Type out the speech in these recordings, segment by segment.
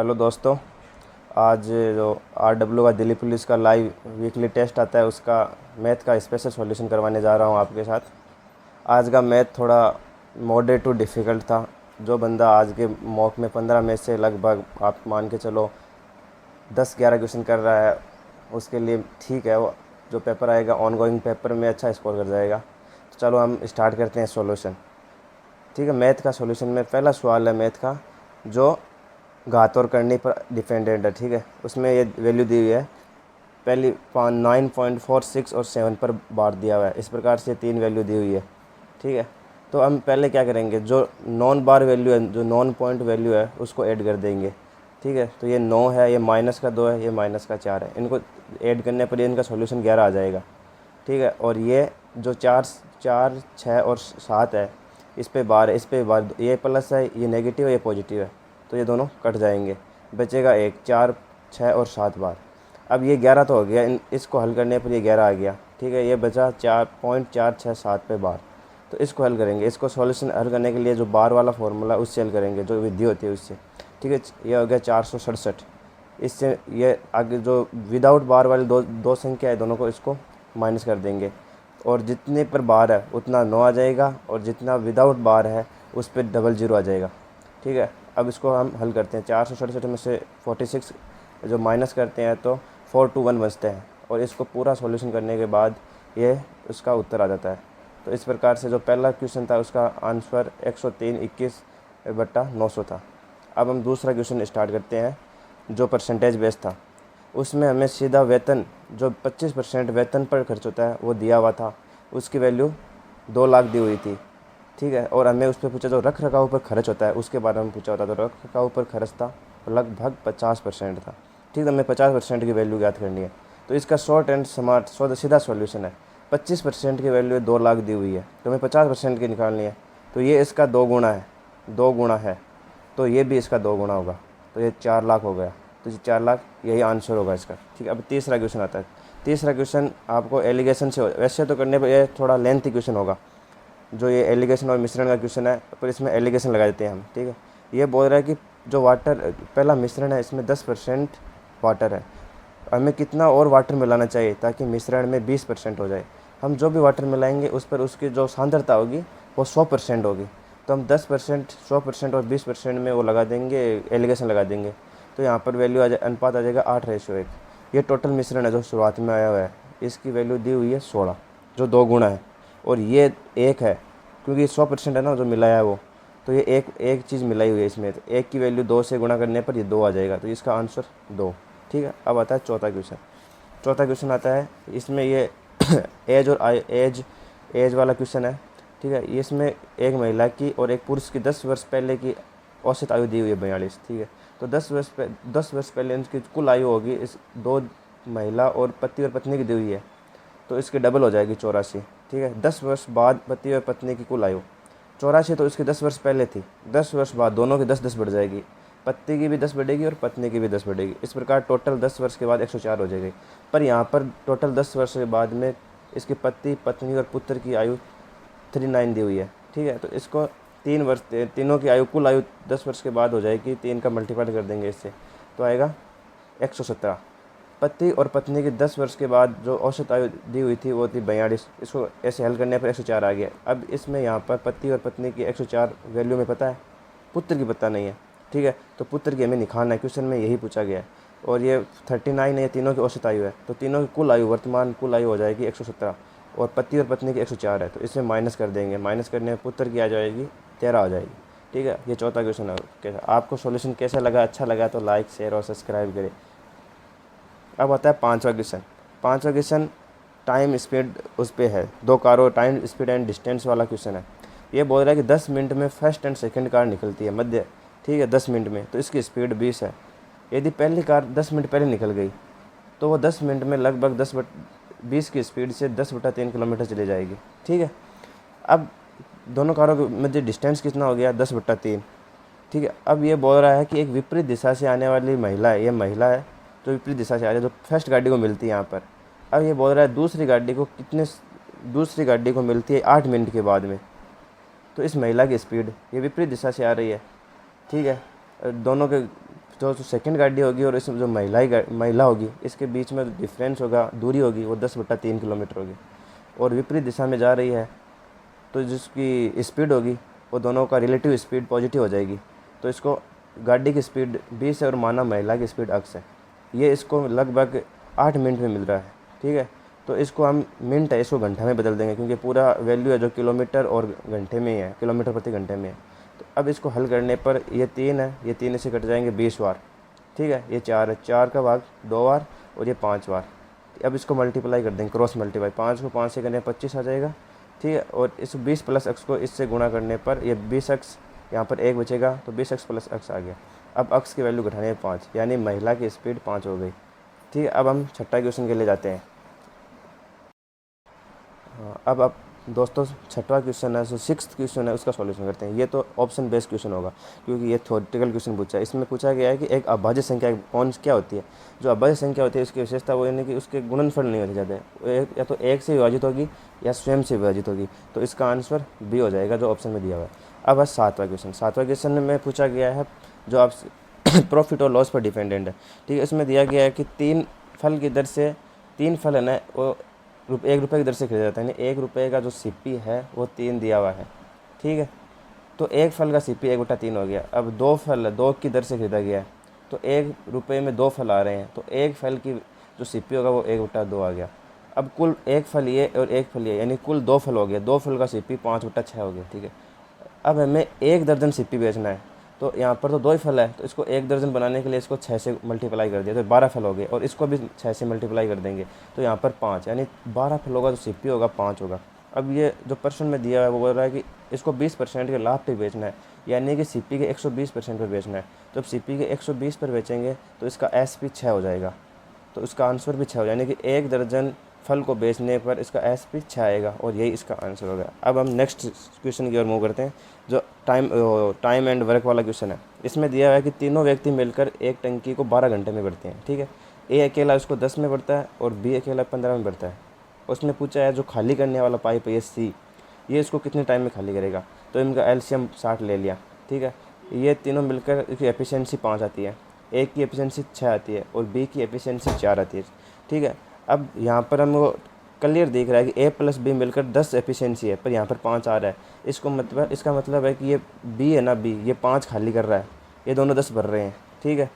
Hello दोस्तों। आज जो RW का दिल्ली पुलिस का लाइव वीकली टेस्ट आता है उसका मैथ का स्पेशल सॉल्यूशन करवाने जा रहा हूं आपके साथ। आज का मैथ थोड़ा मॉडरेट टू डिफ़िकल्ट था। जो बंदा आज के मॉक में 15 में से लगभग आप मान के चलो 10-11 क्वेश्चन कर रहा है उसके लिए ठीक है। वो जो पेपर आएगा ऑन गोइंग पेपर में अच्छा स्कोर कर जाएगा। तो चलो हम स्टार्ट करते हैं सॉल्यूशन। ठीक है, मैथ का सॉल्यूशन में पहला सवाल है मैथ का जो घात और करनी पर डिपेंडेंट है। ठीक है, उसमें ये वैल्यू दी हुई है। पहली 9.46 और 7 पर बार दिया हुआ है। इस प्रकार से तीन वैल्यू दी हुई है। ठीक है, तो हम पहले क्या करेंगे, जो नॉन बार वैल्यू है, जो नॉन पॉइंट वैल्यू है उसको ऐड कर देंगे। ठीक है, तो ये 9 है, ये -2 है, ये -4 है। इनको ऐड करने पर इनका सॉल्यूशन 11 आ जाएगा। ठीक है, और ये जो 4 4 6 और 7 है इस पे बार है, इस पे बार, ये प्लस है, ये नेगेटिव है, ये पॉजिटिव है, तो ये दोनों कट जाएंगे। बचेगा एक 4 6 और 7 बार। अब ये 11 तो हो गया, इसको हल करने पर ये 11 आ गया। ठीक है, ये बचा 4.467 पे बार। तो इसको हल करेंगे। इसको सॉल्यूशन हल करने के लिए जो बार वाला फार्मूला उससे हल करेंगे, जो विधि होती है उससे। ठीक है, ये हो गया 467। इससे ये आगे जो विदाउट बार वाली दो दो संख्या है दोनों को इसको माइनस कर देंगे, और जितने पर बार है उतना 9 आ जाएगा, और जितना विदाउट बार है उस पर डबल ज़ीरो आ जाएगा। ठीक है, अब इसको हम हल करते हैं। 467 में से 46 जो माइनस करते हैं तो 421 बचते हैं, और इसको पूरा सॉल्यूशन करने के बाद ये उसका उत्तर आ जाता है। तो इस प्रकार से जो पहला क्वेश्चन था उसका आंसर 103/21 था। अब हम दूसरा क्वेश्चन स्टार्ट करते हैं जो परसेंटेज बेस्ड था। उसमें हमें सीधा वेतन जो 25% वेतन पर खर्च होता है वो दिया हुआ था। उसकी वैल्यू 2 लाख दी हुई थी। ठीक है, और हमें उस पर पूछा जो रख रखाव पर खर्च होता है उसके बारे में पूछा होता। तो रख रखाव पर खर्च था लगभग 50% था। ठीक है, हमें 50% की वैल्यू ज्ञात करनी है। तो इसका शॉर्ट एंड स्मार्ट सीधा सॉल्यूशन है। 25% की वैल्यू 2 लाख दी हुई है, तो हमें 50% की निकालनी है। तो ये इसका 2 गुना है, 2 गुना है, तो ये भी इसका 2 गुना होगा, तो ये 4 लाख हो गया। तो ये 4 लाख यही आंसर होगा इसका। ठीक है, अब तीसरा क्वेश्चन आता है। तीसरा क्वेश्चन आपको एलिगेशन से वैसे तो करने पर यह थोड़ा लेंथी क्वेश्चन होगा। जो ये एलिगेशन और मिश्रण का क्वेश्चन है, पर इसमें एलिगेशन लगा देते हैं हम। ठीक है, ये बोल रहा है कि जो वाटर पहला मिश्रण है इसमें 10% वाटर है, हमें कितना और वाटर मिलाना चाहिए ताकि मिश्रण में 20% हो जाए। हम जो भी वाटर मिलाएंगे उस पर उसकी जो सांद्रता होगी वो 100% होगी। तो हम 10%, 100% और 20% में वो लगा देंगे, एलिगेशन लगा देंगे। तो यहाँ पर वैल्यू अनुपात आ जाएगा 8:1। ये टोटल मिश्रण है जो शुरुआत में आया हुआ है, इसकी वैल्यू दी हुई है 16, जो 2 गुना है। और ये 1 है क्योंकि 100% है ना जो मिलाया है वो, तो ये एक चीज़ मिलाई हुई है इसमें। तो 1 की वैल्यू 2 से गुणा करने पर ये 2 आ जाएगा, तो इसका आंसर 2। ठीक है, अब आता है चौथा क्वेश्चन। चौथा क्वेश्चन आता है, इसमें ये एज और एज वाला क्वेश्चन है। ठीक है, इसमें एक महिला की और एक पुरुष की 10 वर्ष पहले की औसत आयु दी हुई है 42। ठीक है, तो 10 वर्ष पहले इनकी कुल आयु होगी, इस दो महिला और पति और पत्नी की दी हुई है, तो इसकी डबल हो जाएगी 84। ठीक है, 10 वर्ष बाद पति और पत्नी की कुल आयु 84, तो इसकी 10 वर्ष पहले थी। 10 वर्ष बाद दोनों की 10-10 बढ़ जाएगी, पति की भी 10 बढ़ेगी और पत्नी की भी 10 बढ़ेगी। इस प्रकार टोटल 10 वर्ष के बाद 104 हो जाएगी। पर यहाँ पर टोटल 10 वर्ष के बाद में इसके पति, पत्नी और पुत्र की आयु 39 दी हुई है। ठीक है, तो इसको 3 वर्ष, तीनों की आयु, कुल आयु 10 वर्ष के बाद हो जाएगी। 3 का मल्टीप्लाई कर देंगे इससे, तो आएगा 117। पति और पत्नी की 10 वर्ष के बाद जो औसत आयु दी हुई थी वो थी 42। इसको ऐसे हल करने पर 104 आ गया। अब इसमें यहाँ पर पति और पत्नी की 104 वैल्यू में पता है, पुत्र की पता नहीं है। ठीक है, तो पुत्र की हमें निकालना है, क्वेश्चन में यही पूछा गया है। और ये 39 है, ये तीनों की औसत आयु है, तो तीनों की कुल आयु, वर्तमान कुल आयु हो जाएगी 117, और पति और पत्नी की 104 है, तो इसमें माइनस कर देंगे। माइनस करने में पुत्र की आ जाएगी 13 हो जाएगी। ठीक है, ये चौथा क्वेश्चन है। आपको सॉल्यूशन कैसा लगा? अच्छा लगा तो लाइक, शेयर और सब्सक्राइब करें। अब आता है पांचवा क्वेश्चन। पांचवा क्वेश्चन टाइम स्पीड उस पर है, दो कारों, टाइम स्पीड एंड डिस्टेंस वाला क्वेश्चन है। ये बोल रहा है कि 10 मिनट में फर्स्ट एंड सेकंड कार निकलती है मध्य। ठीक है, 10 मिनट में, तो इसकी स्पीड 20 है। यदि पहली कार 10 मिनट पहले निकल गई तो वो 10 मिनट में लगभग 20 की स्पीड से 10/3 किलोमीटर चली जाएगी। ठीक है, अब दोनों कारों के मध्य डिस्टेंस कितना हो गया? 10/3। ठीक है, अब ये बोल रहा है कि एक विपरीत दिशा से आने वाली महिला है, ये महिला है जो विपरीत दिशा से आ रही है, जो फर्स्ट गाड़ी को मिलती है यहाँ पर। अब ये बोल रहा है दूसरी गाड़ी को मिलती है 8 मिनट के बाद में। तो इस महिला की स्पीड, ये विपरीत दिशा से आ रही है। ठीक है, दोनों के जो सेकंड गाड़ी होगी और इसमें जो महिला होगी, इसके बीच में डिफरेंस होगा, दूरी होगी, वो 10/3 किलोमीटर होगी और विपरीत दिशा में जा रही है, तो जिसकी स्पीड होगी वो दोनों का रिलेटिव स्पीड पॉजिटिव हो जाएगी। तो इसको गाड़ी की स्पीड 20 है और माना महिला की स्पीड x है। ये इसको लगभग 8 मिनट में मिल रहा है, ठीक है। तो इसको हम मिनट है, इसको घंटा में बदल देंगे क्योंकि पूरा वैल्यू है जो किलोमीटर और घंटे में ही है, किलोमीटर प्रति घंटे में है। तो अब इसको हल करने पर ये 3 है, ये 3 से कट जाएंगे 20 बार, ठीक है। ये 4 है, 4 का भाग 2 बार और ये 5 बार। अब इसको मल्टीप्लाई कर देंगे, क्रॉस मल्टीप्लाई, 5 को 5 से करने 25 आ जाएगा, ठीक है। और इस 20 + x को इससे गुणा करने पर ये 20x, यहाँ पर 1 बचेगा तो 20x + x आ गया। अब x की वैल्यू घटाने 5, यानी महिला की स्पीड 5 हो गई, ठीक है। अब हम छठा क्वेश्चन के लिए जाते हैं। हाँ, अब दोस्तों छठवा क्वेश्चन है, जो 6th क्वेश्चन है उसका सॉल्यूशन करते हैं। ये तो ऑप्शन बेस्ड क्वेश्चन होगा क्योंकि ये थ्योरेटिकल क्वेश्चन पूछा है। इसमें पूछा गया है कि एक अभाज्य संख्या कौन क्या होती है। जो अभाज्य संख्या होती है उसकी विशेषता वो यानी कि उसके गुणनफल नहीं होते ज़्यादा, या तो 1 से विभाजित होगी या स्वयं से विभाजित होगी। तो इसका आंसर बी हो जाएगा जो ऑप्शन में दिया हुआ है। अब है 7वां क्वेश्चन। 7वां क्वेश्चन में पूछा गया है जो आप प्रॉफिट और लॉस पर डिपेंडेंट है, ठीक है। इसमें दिया गया है कि 3 फल की दर से 3 फल है ना वो ₹1 की दर से खरीदा जाता है, यानी ₹1 का जो सीपी है वो 3 दिया हुआ है, ठीक है। तो एक फल का सीपी 1/3 हो गया। अब 2 फल 2 की दर से खरीदा गया है, तो ₹1 में 2 फल आ रहे हैं, तो एक फल की जो सीपी होगा वो 1/2 आ गया। अब कुल एक फल ये और एक फल ये, यानी कुल 2 फल हो गया। 2 फल का सीपी 5/6 हो गया, ठीक है। अब हमें 1 दर्जन सीपी बेचना है, तो यहाँ पर तो 2 ही फल है, तो इसको 1 दर्जन बनाने के लिए इसको 6 से मल्टीप्लाई कर दिया तो 12 फल हो गए, और इसको भी 6 से मल्टीप्लाई कर देंगे तो यहाँ पर 5, यानी 12 फल होगा, तो सीपी होगा 5 होगा। अब ये जो प्रश्न में दिया है वो बोल रहा है कि इसको 20% के लाभ पे बेचना है, यानी कि सीपी के 120% पर बेचना है। तो अब सीपी के 120 पर बेचेंगे तो इसका एसपी 6 हो जाएगा, तो इसका आंसर भी 6 हो जाएगा, यानी कि 1 दर्जन फल को बेचने पर इसका एसपी 6 आएगा और यही इसका आंसर हो गया। अब हम नेक्स्ट क्वेश्चन की ओर मूव करते हैं, जो टाइम एंड वर्क वाला क्वेश्चन है। इसमें दिया हुआ है कि तीनों व्यक्ति मिलकर एक टंकी को 12 घंटे में भरते हैं, ठीक है। ए अकेला उसको 10 में भरता है और बी अकेला 15 में भरता है। उसमें पूछा है जो खाली करने वाला पाइप है ये सी, ये इसको कितने टाइम में खाली करेगा। तो इनका एलसीएम 60 ले लिया, ठीक है। ये तीनों मिलकर इसकी एफिशिएंसी 5 आती है, ए की एफिशिएंसी 6 आती है और बी की एफिशिएंसी 4 आती है, ठीक है। अब यहाँ पर हम क्लियर दिख रहा है कि ए + बी मिलकर 10 एफिशिएंसी है, पर यहाँ पर 5 आ रहा है। इसका मतलब है कि ये बी है ना, बी ये 5 खाली कर रहा है, ये दोनों 10 भर रहे हैं, ठीक है।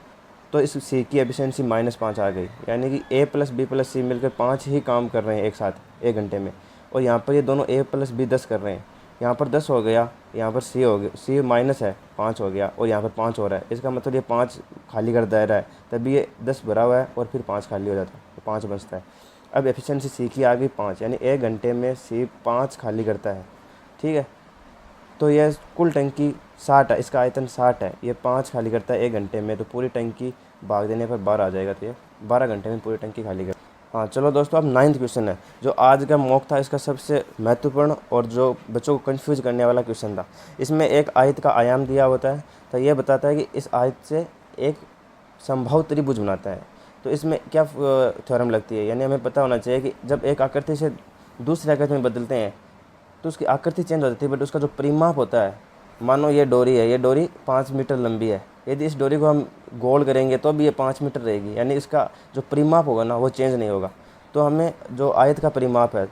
तो इस सी की एफिशिएंसी -5 आ गई, यानी कि ए + बी + सी मिलकर 5 ही काम कर रहे हैं एक साथ 1 घंटे में। और यहाँ पर ये दोनों ए + बी 10 कर रहे हैं, यहाँ पर 10 हो गया, यहाँ पर सी हो गया, सी माइनस है 5 हो गया, और यहाँ पर 5 हो रहा है। इसका मतलब ये 5 खाली कर दे रहा है, तभी ये 10 भरा हुआ है और फिर 5 खाली हो जाता है, तो 5 बचता है। अब एफिशिएंसी सी की आ गई 5, यानी 1 घंटे में सी 5 खाली करता है, ठीक है। तो यह कुल टंकी 60 है, इसका आयतन 60 है, ये 5 खाली करता है 1 घंटे में, तो पूरी टंकी भाग देने पर 12 आ जाएगा, तो ये 12 घंटे में पूरी टंकी खाली कर। हाँ चलो दोस्तों, अब 9th क्वेश्चन है जो आज का मॉक था, इसका सबसे महत्वपूर्ण और जो बच्चों को कंफ्यूज करने वाला क्वेश्चन था। इसमें एक आयत का आयाम दिया होता है, तो ये बताता है कि इस आयत से एक समबाहु त्रिभुज बनाता है। तो इसमें क्या थ्योरम लगती है, यानी हमें पता होना चाहिए कि जब एक आकृति से दूसरी आकृति में बदलते हैं तो उसकी आकृति चेंज हो जाती है, बट उसका जो परिमाप होता है, मानो ये डोरी है, ये डोरी 5 मीटर लंबी है, यदि इस डोरी को हम गोल करेंगे तो भी ये 5 मीटर रहेगी, यानी इसका जो परिमाप होगा ना वो चेंज नहीं होगा। तो हमें जो आयत का परिमाप है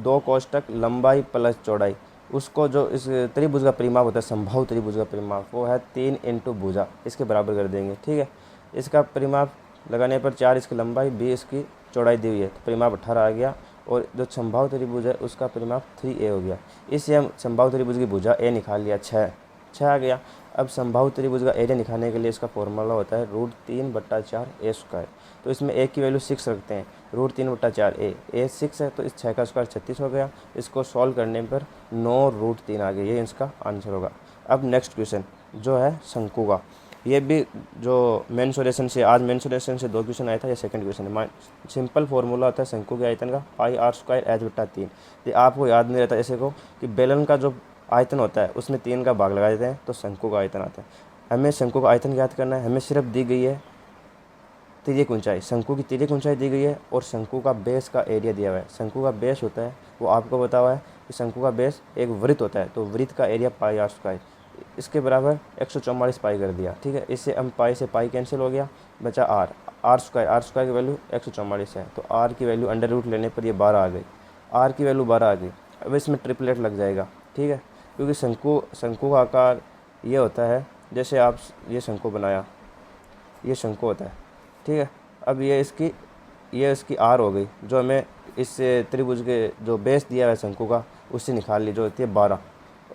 2 कोष्ठक लंबाई + चौड़ाई, उसको जो इस त्रिभुज का परिमाप होता है, समबाहु त्रिभुज का परिमाप, वो है 3 × भुजा, इसके बराबर कर देंगे, ठीक है। इसका परिमाप लगाने पर 4 इसकी लंबाई, 20 इसकी चौड़ाई दी हुई है, तो परिमाप 18 आ गया। और जो समबाहु त्रिभुज है उसका परिमाप 3a हो गया। इससे हम समबाहु त्रिभुज की भुजा a निकाल लिया, 6 आ गया। अब समबाहु त्रिभुज का एरिया निकालने के लिए इसका फॉर्मूला होता है √3/4a²। तो इसमें a की वैल्यू 6 रखते हैं, √3/4a, a 6 है तो इस 6 का स्क्वायर 36 हो गया। इसको सॉल्व करने पर 9√3 आ गया, ये इसका आंसर होगा। अब नेक्स्ट क्वेश्चन जो है शंकु का, ये भी जो मेंसुरेशन से आज मेंसुरेशन से 2 क्वेश्चन आया था, ये सेकंड क्वेश्चन है। सिंपल फार्मूला होता है शंकु के आयतन का πr² h/3। ये आपको याद नहीं रहता ऐसे को कि बेलन का जो आयतन होता है उसमें 3 का भाग लगा देते हैं तो शंकु का आयतन आता है। हमें शंकु का आयतन ज्ञात करना है, हमें सिर्फ दी गई है तिर्यक ऊंचाई, शंकु की तिर्यक ऊंचाई दी गई है और शंकु का बेस का एरिया दिया हुआ है। शंकु का बेस होता है वो आपको बता हुआ है कि शंकु का बेस एक वृत्त होता है, तो वृत्त का एरिया πr²। इसके बराबर 144 पाई कर दिया। ठीक है, इससे हम पाई से पाई कैंसिल हो गया, बचा आर स्क्वायर की वैल्यू 144 है, तो आर की वैल्यू अंडर रूट लेने पर ये 12 आ गई, आर की वैल्यू 12 आ गई। अब इसमें ट्रिपलेट लग जाएगा। ठीक है, क्योंकि शंकु का आकार ये होता है, जैसे आप ये शंकु बनाया, ये शंकु होता है। ठीक है, अब ये इसकी आर हो गई, जो हमें इस त्रिभुज के जो बेस दिया है शंकु का, उससे निकाल ली, जो होती है 12।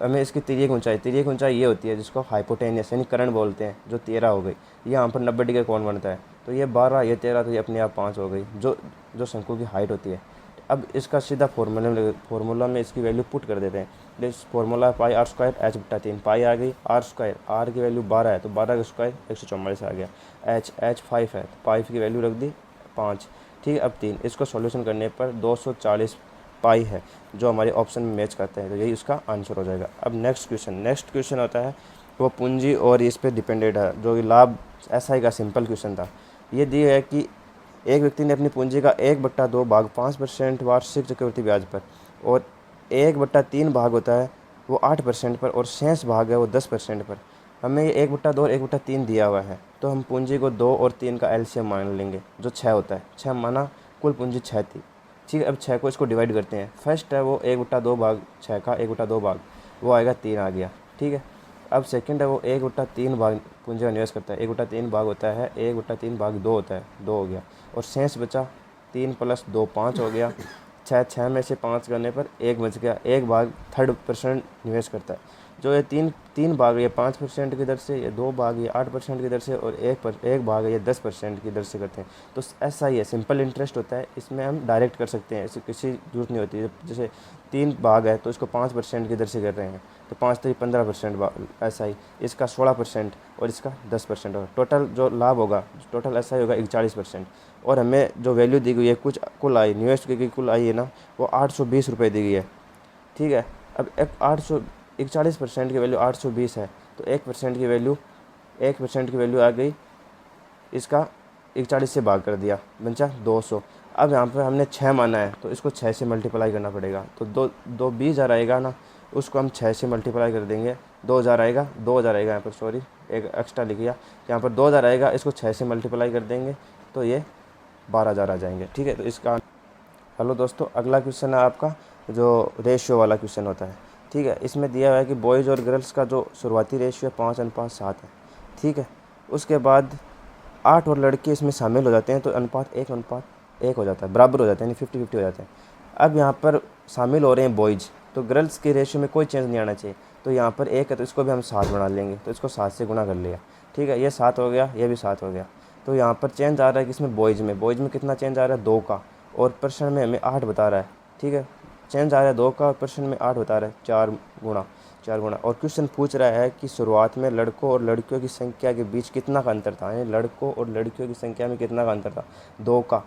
हमें इसकी तिर्यक ऊंचाई ये होती है जिसको हाइपोटेनियस यानी कर्ण बोलते हैं, जो 13 हो गई। ये यहाँ पर 90 डिग्री कोण बनता है, तो ये 12, ये 13, तो ये अपने आप 5 हो गई, जो शंकु की हाइट होती है। अब इसका सीधा फार्मूला में इसकी वैल्यू पुट कर देते हैं। इस formula pi r square h/3, pi आ गई, आर स्क्वायर, आर की वैल्यू 12 है, तो 12 का स्क्वायर 144 आ गया। h 5 है, तो 5 की वैल्यू रख दी 5। ठीक है, अब 3, इसको सॉल्यूशन करने पर 240 पाई है, जो हमारे ऑप्शन में मैच करते हैं, तो यही उसका आंसर हो जाएगा। अब नेक्स्ट क्वेश्चन होता है वो पूंजी और इस पर डिपेंडेड है, जो कि लाभ SI का सिंपल क्वेश्चन था। ये दिए है कि एक व्यक्ति ने अपनी पूंजी का 1/2 भाग 5% वार्षिक चक्रवृद्धि ब्याज पर और 1/3 भाग होता है वो 8% पर और शेष भाग है वो 10% पर। हमें ये 1/2 और 1/3 दिया हुआ है, तो हम पूंजी को 2 और 3 का एलसीएम मान लेंगे, जो 6 होता है। 6 माना, कुल पूंजी 6 थी। ठीक है, अब 6 को इसको डिवाइड करते हैं। फर्स्ट है वो 1/2 भाग 6 का 1/2 भाग, वो आएगा 3 आ गया। ठीक है, अब सेकंड है वो 1/3 भाग पूंजी का निवेश करता है। 1/3 भाग होता है 1/3 भाग 2 होता है, 2 हो गया, और शेष बचा 3 + 2 5 हो गया। 6 में से 5 करने पर 1 बच गया। 1 भाग 3% निवेश करता है, जो ये तीन भाग ये 5% की दर से, ये 2 भाग ये 8% की दर से, और एक भाग ये 10% की दर से करते हैं। तो ऐसा ही है, सिंपल इंटरेस्ट होता है, इसमें हम डायरेक्ट कर सकते हैं, इससे किसी जरूरत नहीं होती। जैसे 3 भाग है तो इसको 5% की दर से कर रहे हैं, तो 5 3 15%, ऐसा ही इसका 16% और इसका 10% होगा। टोटल जो लाभ होगा, टोटल ऐसा ही होगा 41%। और हमें जो वैल्यू दी गई है कुल आई, निवेश की कुल आई है ना, वो 820 रुपये दी गई है। ठीक है, अब 41% की वैल्यू 820 है, तो 1% की वैल्यू आ गई, इसका 41 से भाग कर दिया, बचा 200। अब यहाँ पर हमने 6 माना है, तो इसको 6 से मल्टीप्लाई करना पड़ेगा। तो 20,000 आएगा ना, उसको हम 6 से मल्टीप्लाई कर देंगे। 2000 आएगा यहाँ पर, सॉरी एक एक्स्ट्रा लिख दिया, यहाँ पर 2000 आएगा, इसको 6 से मल्टीप्लाई कर देंगे, तो ये 12,000 आ जाएंगे। ठीक है, तो इसका हेलो दोस्तों, अगला क्वेश्चन है आपका जो रेशियो वाला क्वेश्चन होता है। ठीक है, इसमें दिया हुआ है कि बॉयज़ और गर्ल्स का जो शुरुआती रेशियो 5:7 है। ठीक है, उसके बाद 8 और लड़के इसमें शामिल हो जाते हैं, तो अनुपात 1:1 हो जाता है, बराबर हो जाते हैं, यानी 50-50 हो जाते हैं। अब यहाँ पर शामिल हो रहे हैं बॉयज़, तो गर्ल्स के रेशियो में कोई चेंज नहीं आना चाहिए। तो यहाँ पर 1 है, तो इसको भी हम 7 बना लेंगे, तो इसको 7 से गुना कर लिया। ठीक है, ये 7 हो गया, ये भी 7 हो गया। तो यहाँ पर चेंज आ रहा है कि इसमें बॉयज़ में कितना चेंज आ रहा है, 2 का, और पर्सन में हमें 8 बता रहा है। ठीक है, चेंज आ रहा है 2 का, और पर्सन में 8 बता रहा है, 4 गुना। और क्वेश्चन पूछ रहा है कि शुरुआत में लड़कों और लड़कियों की संख्या के बीच कितना का अंतर था, यानी लड़कों और लड़कियों की संख्या में कितना का अंतर था, 2 का।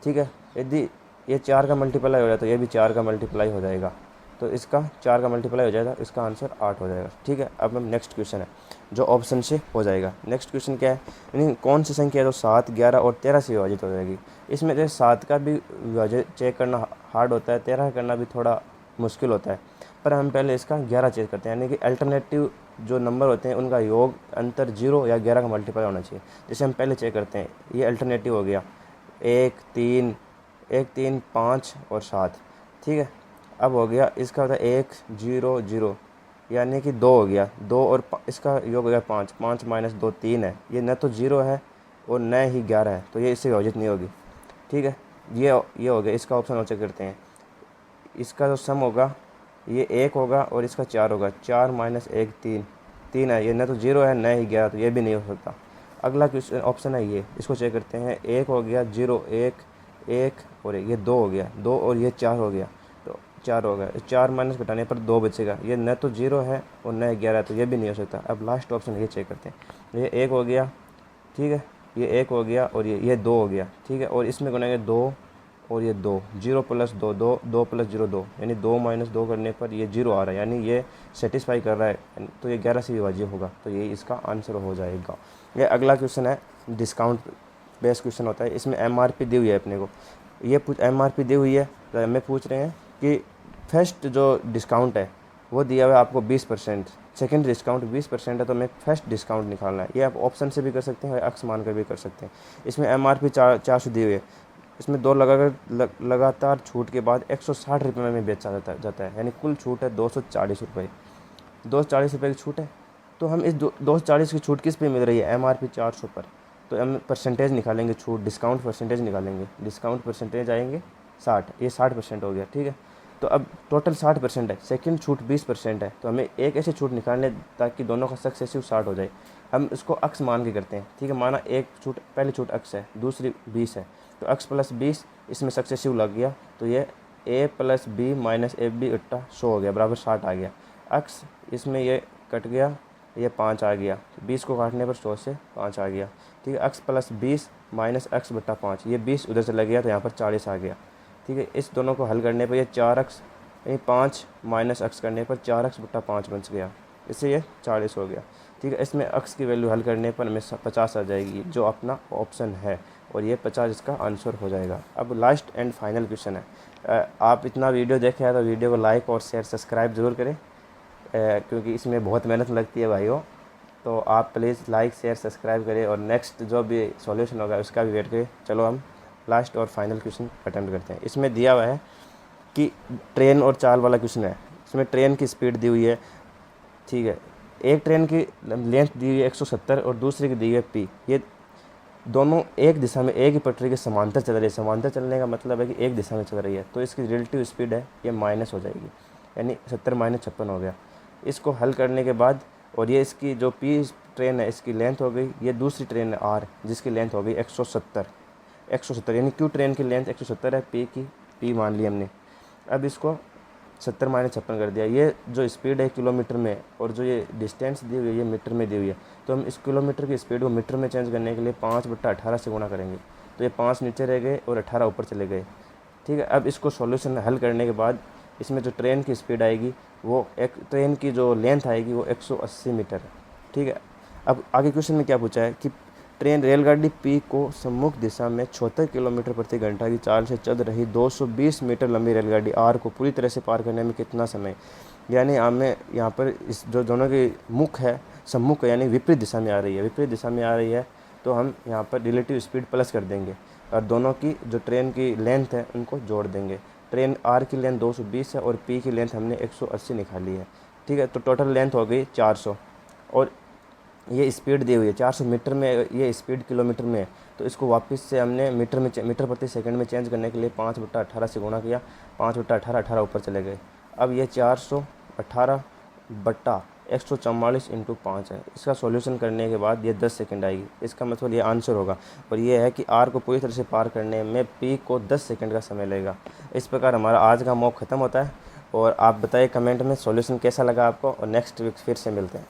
ठीक है, यदि ये 4 का मल्टीप्लाई हो जाए तो ये भी 4 का मल्टीप्लाई हो जाएगा, तो इसका 4 का मल्टीप्लाई हो जाएगा, इसका आंसर 8 हो जाएगा। ठीक है, अब हम नेक्स्ट क्वेश्चन है जो ऑप्शन से हो जाएगा। नेक्स्ट क्वेश्चन क्या है, यानी कौन सी संख्या है जो 7, 11 और 13 से विभाजित हो जाएगी। इसमें जो 7 का भी विभाजित चेक करना हार्ड होता है, 13 का करना भी थोड़ा मुश्किल होता है, पर हम पहले इसका 11 चेक करते हैं, यानी कि अल्टरनेटिव जो नंबर होते हैं उनका योग अंतर 0 या 11 का मल्टीप्लाई होना चाहिए। जैसे हम पहले चेक करते हैं, ये अल्टरनेटिव हो गया 1 3 5 और 7। ठीक है, अब हो गया इसका होता है 1 0 0, यानी कि 2 हो गया, 2 और इसका योग हो गया 5, 5 - 2 3 है, ये न तो 0 है और न ही 11 है, तो ये इससे विभाजित नहीं होगी। ठीक है, ये हो गया, इसका ऑप्शन और चेक करते हैं। इसका जो सम होगा ये 1 होगा और इसका 4 होगा, 4 - 1 3 है, ये न तो 0 है न ही 11, तो ये भी नहीं हो सकता। अगला क्वेश्चन ऑप्शन है ये, इसको चेक करते हैं। 1 हो गया, 0 1 और ये 2 हो गया, 2 और ये 4 हो गया, तो 4 हो गया, 4 माइनस घटाने पर 2 बचेगा, ये न तो 0 है और न 11 है, तो ये भी नहीं हो सकता। अब लास्ट ऑप्शन ये चेक करते हैं। ये 1 हो गया, ठीक है, ये 1 हो गया और ये 2 हो गया। ठीक है, और इसमें गुनेंगे 2 और ये 2, 0 + 2 2, 2 + 0 2, यानी 2 - 2 करने पर ये 0 आ रहा है, यानी ये सेटिस्फाई कर रहा है, तो ये 11 से विभाज्य होगा, तो ये इसका आंसर हो जाएगा। ये अगला क्वेश्चन है, डिस्काउंट बेस्ड क्वेश्चन होता है। इसमें MRP दी हुई है अपने को, ये MRP दी हुई है, तो हमें पूछ रहे हैं कि फर्स्ट जो डिस्काउंट है वो दिया हुआ है आपको 20%। सेकेंड डिस्काउंट 20% है, तो हमें फर्स्ट डिस्काउंट निकालना है। ये आप ऑप्शन से भी कर सकते हैं, अक्स मान कर भी कर सकते हैं। इसमें MRP 400 दी हुई है, इसमें दो लगातार छूट के बाद 160 रुपये में बेचा जाता है, यानी कुल छूट है 240 रुपये। 240 रुपये की छूट है, तो हम इस 240 की छूट किस पे मिल रही है? MRP 400 पर। तो हम परसेंटेज निकालेंगे, छूट डिस्काउंट परसेंटेज निकालेंगे। डिस्काउंट परसेंटेज आएंगे 60, ये 60% हो गया, ठीक है। तो अब टोटल 60% है, सेकंड छूट 20% है, तो हमें एक ऐसी छूट निकालने ताकि दोनों का सक्सेसिव 60 हो जाए। हम इसको अक्स मान के करते हैं, ठीक है। माना एक छूट, पहली छूट अक्स है, दूसरी 20 है, तो अक्स प्लस 20 इसमें सक्सेसिव लग गया, तो ये A plus B minus AB इट्टा 100 हो गया, बराबर 60 आ गया। अक्स इसमें ये कट गया, ये 5 आ गया, तो 20 को काटने पर 100 से 5 आ गया, ठीक है। अक्स प्लस 20 माइनस अक्स बट्टा 5, ये 20 उधर से लग गया, तो यहाँ पर 40 आ गया, ठीक है। इस दोनों को हल करने पर ये 4x, यानी 5 माइनस अक्स करने पर 4x बट्टा 5 बच गया, इससे ये 40 हो गया, ठीक है। इसमें अक्स की वैल्यू हल करने पर हमें 50 आ जाएगी, जो अपना ऑप्शन है, और ये 50 इसका आंसर हो जाएगा। अब लास्ट एंड फाइनल क्वेश्चन है। आप इतना वीडियो देखे हैं तो वीडियो को लाइक और शेयर सब्सक्राइब ज़रूर करें, क्योंकि इसमें बहुत मेहनत लगती है भाइयों। तो आप प्लीज़ लाइक शेयर सब्सक्राइब करें, और नेक्स्ट जो भी सॉल्यूशन होगा उसका भी वेट करें। चलो हम लास्ट और फाइनल क्वेश्चन अटेम्प्ट करते हैं। इसमें दिया हुआ है कि ट्रेन और चाल वाला क्वेश्चन है। इसमें ट्रेन की स्पीड दी हुई है, ठीक है। एक ट्रेन की लेंथ दी हुई है 170 और दूसरी की दी हुई है P। ये दोनों एक दिशा में एक ही पटरी के समांतर चल रही है। समांतर चलने का मतलब है कि एक दिशा में चल रही है, तो इसकी रिलेटिव स्पीड है ये माइनस हो जाएगी, यानी 70 माइनस 56 हो गया। इसको हल करने के बाद, और ये इसकी जो P ट्रेन है इसकी लेंथ हो गई, ये दूसरी ट्रेन है R जिसकी लेंथ हो गई 170, यानी Q ट्रेन की लेंथ 170 है, P मान ली हमने। अब इसको 70 माइनस 56 कर दिया। ये जो स्पीड है किलोमीटर में, और जो ये डिस्टेंस दी हुई है ये मीटर में दी हुई है, तो हम इस किलोमीटर की स्पीड को मीटर में चेंज करने के लिए 5 बट्टा 18 से गुणा करेंगे, तो ये 5 नीचे रह गए और 18 ऊपर चले गए, ठीक है। अब इसको सॉल्यूशन हल करने के बाद इसमें जो ट्रेन की स्पीड आएगी, वो एक ट्रेन की जो लेंथ आएगी वो 180 मीटर है, ठीक है। अब आगे क्वेश्चन में क्या पूछा है कि ट्रेन रेलगाड़ी P को सम्मुख दिशा में 76 किलोमीटर प्रति घंटा की चाल से चल रही 220 मीटर लंबी रेलगाड़ी R को पूरी तरह से पार करने में कितना समय, यानी हमें यहाँ पर इस जो दोनों की मुख है, सम्मुख यानी विपरीत दिशा में आ रही है, विपरीत दिशा में आ रही है, तो हम यहाँ पर रिलेटिव स्पीड प्लस कर देंगे, और दोनों की जो ट्रेन की लेंथ है उनको जोड़ देंगे। ट्रेन R की लेंथ 220 है और P की लेंथ हमने 180 निकाली है, ठीक है। तो टोटल लेंथ हो गई 400, और ये स्पीड दी हुई है 400 मीटर में, ये स्पीड किलोमीटर में है, तो इसको वापस से हमने मीटर प्रति सेकंड में चेंज करने के लिए 5 बट्टा 18 से गुणा किया, 5 बट्टा 18, 18 ऊपर चले गए। अब ये 418 बट्टा 144 इंटू 5 है। इसका सॉल्यूशन करने के बाद ये 10 सेकंड आएगी, इसका मतलब ये आंसर होगा। और ये है कि R को पूरी तरह से पार करने में P को 10 सेकंड का समय लगेगा। इस प्रकार हमारा आज का मॉक ख़त्म होता है, और आप बताइए कमेंट में सॉल्यूशन कैसा लगा आपको, और नेक्स्ट वीक फिर से मिलते हैं।